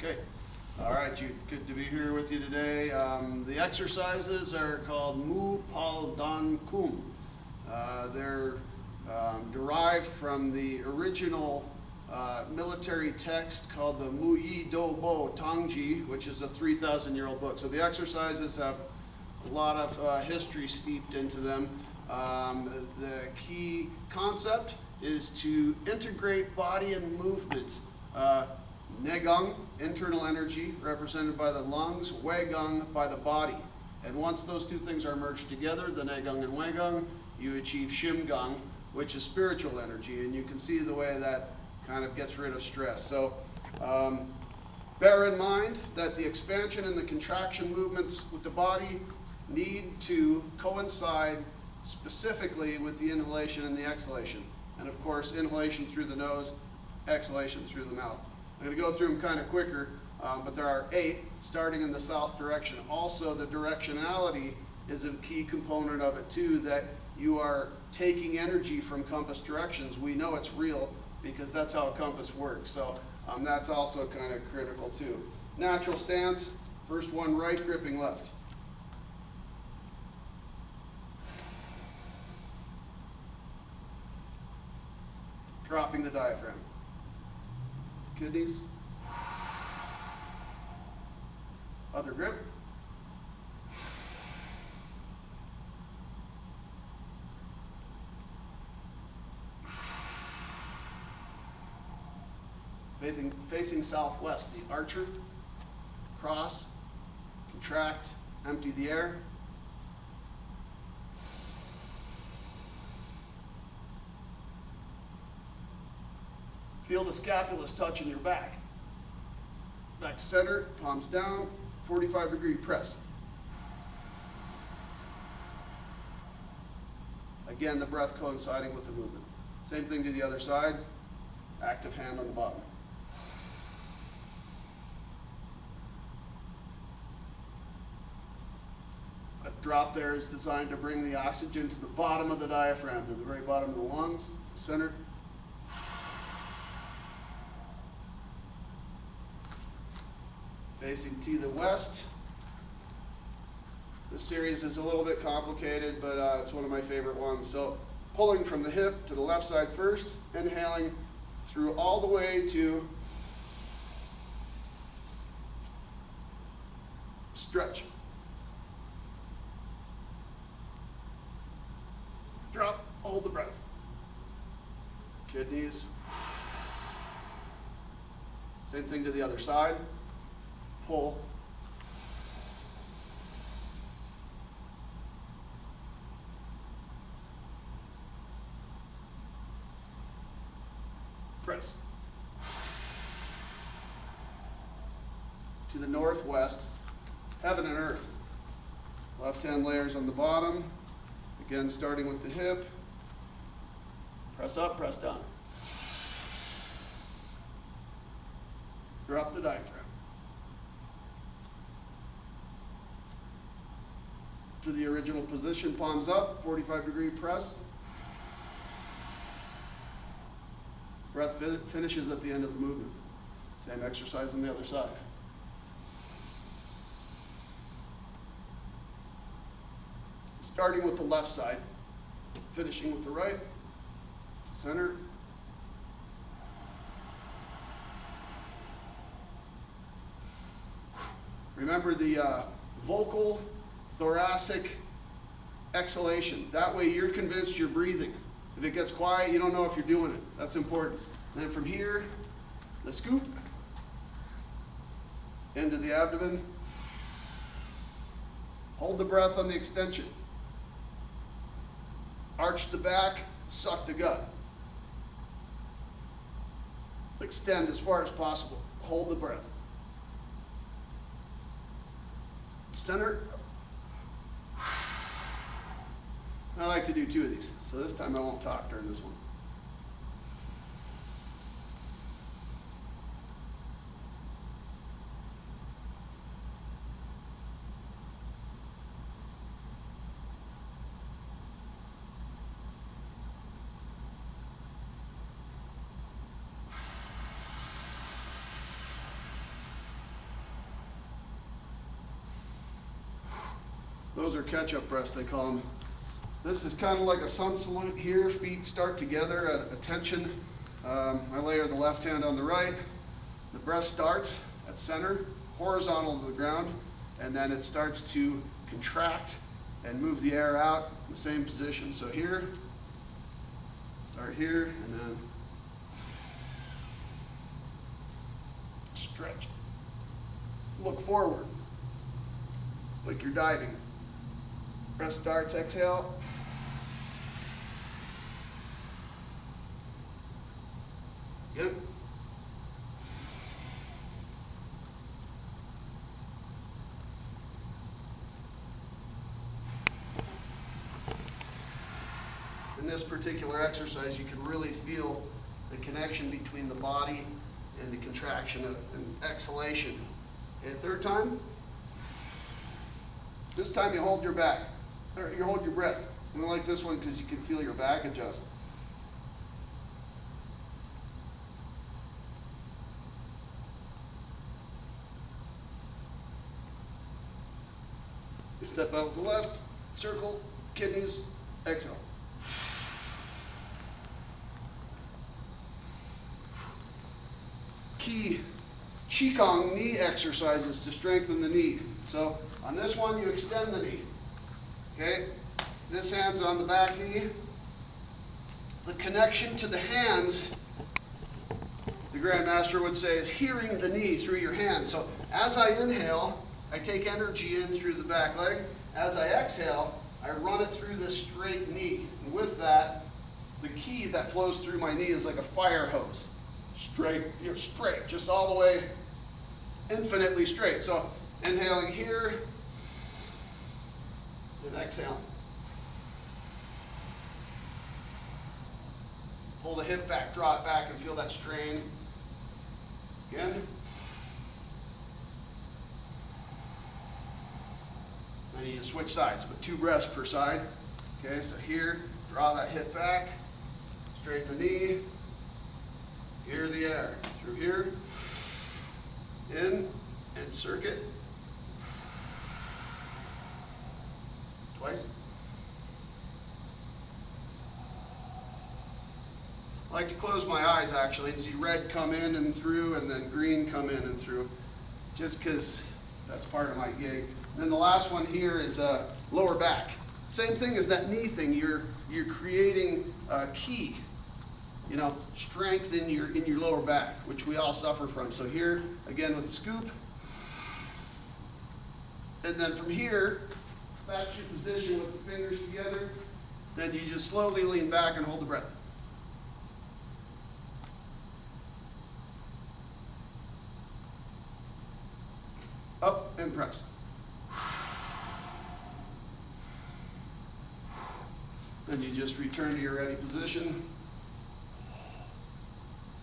Okay, all right, good to be here with you today. The exercises are called Mu Pal Dan Kum. They're derived from the original military text called the Mu Yi Do Bo Tangji, which is a 3,000-year-old book. So the exercises have a lot of history steeped into them. The key concept is to integrate body and movement. Negung, internal energy, represented by the lungs, Weigung by the body. And once those two things are merged together, the Negung and Weigung, you achieve Shimgung, which is spiritual energy. And you can see the way that kind of gets rid of stress. So bear in mind that the expansion and the contraction movements with the body need to coincide specifically with the inhalation and the exhalation. And of course, inhalation through the nose, exhalation through the mouth. I'm going to go through them kind of quicker, but there are 8, starting in the south direction. Also, the directionality is a key component of it too, that you are taking energy from compass directions. We know it's real because that's how a compass works. So that's also kind of critical too. Natural stance, first one right, gripping left. Dropping the diaphragm. Kidneys. Other grip. Facing southwest, the archer. Cross. Contract. Empty the air. Feel the scapulus touching your back. Back to center, palms down, 45-degree press. Again, the breath coinciding with the movement. Same thing to the other side, active hand on the bottom. A drop there is designed to bring the oxygen to the bottom of the diaphragm, to the very bottom of the lungs, to center. Facing to the west. This series is a little bit complicated, but it's one of my favorite ones. So pulling from the hip to the left side first, inhaling through all the way to stretch. Drop, hold the breath. Kidneys. Same thing to the other side. Pull. Press. To the northwest, heaven and earth. Left hand layers on the bottom. Again, starting with the hip. Press up, press down. Drop the diaphragm. To the original position, palms up, 45-degree press. Breath finishes at the end of the movement. Same exercise on the other side. Starting with the left side, finishing with the right, to center. Remember the vocal thoracic exhalation. That way you're convinced you're breathing. If it gets quiet, you don't know if you're doing it. That's important. And then from here, the scoop into the abdomen. Hold the breath on the extension. Arch the back, suck the gut. Extend as far as possible. Hold the breath. Center. I like to do 2 of these, so this time I won't talk during this one. Those are catch-up breaths, they call them. This is kind of like a sun salute here. Feet start together at attention. I layer the left hand on the right. The breath starts at center, horizontal to the ground, and then it starts to contract and move the air out in the same position. So here, start here, and then stretch. Look forward, like you're diving. Breath starts, exhale. Again. In this particular exercise, you can really feel the connection between the body and the contraction and exhalation. Okay, third time. This time you hold your back, or you hold your breath. I like this one because you can feel your back adjust. You step out with the left, circle, kidneys, exhale. Key Qigong knee exercises to strengthen the knee. So on this one, you extend the knee. Okay, this hand's on the back knee. The connection to the hands, the Grandmaster would say, is hearing the knee through your hands. So as I inhale, I take energy in through the back leg. As I exhale, I run it through this straight knee. And with that, the key that flows through my knee is like a fire hose. Straight, you're straight, just all the way, infinitely straight. So inhaling here, and exhaling. Pull the hip back, draw it back, and feel that strain. Again. Now you just switch sides, but 2 breaths per side. Okay, so here, draw that hip back, straighten the knee. Hear the air through here, in and circuit. Twice. I like to close my eyes actually and see red come in and through, and then green come in and through, just because that's part of my gig. And then the last one here is lower back. Same thing as that knee thing. You're creating ki. You know, strength in your lower back, which we all suffer from. So here, again with a scoop. And then from here, back to your position with the fingers together. Then you just slowly lean back and hold the breath. Up and press. Then you just return to your ready position.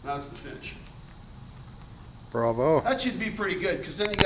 That's the finish. Bravo. That should be pretty good, because then you got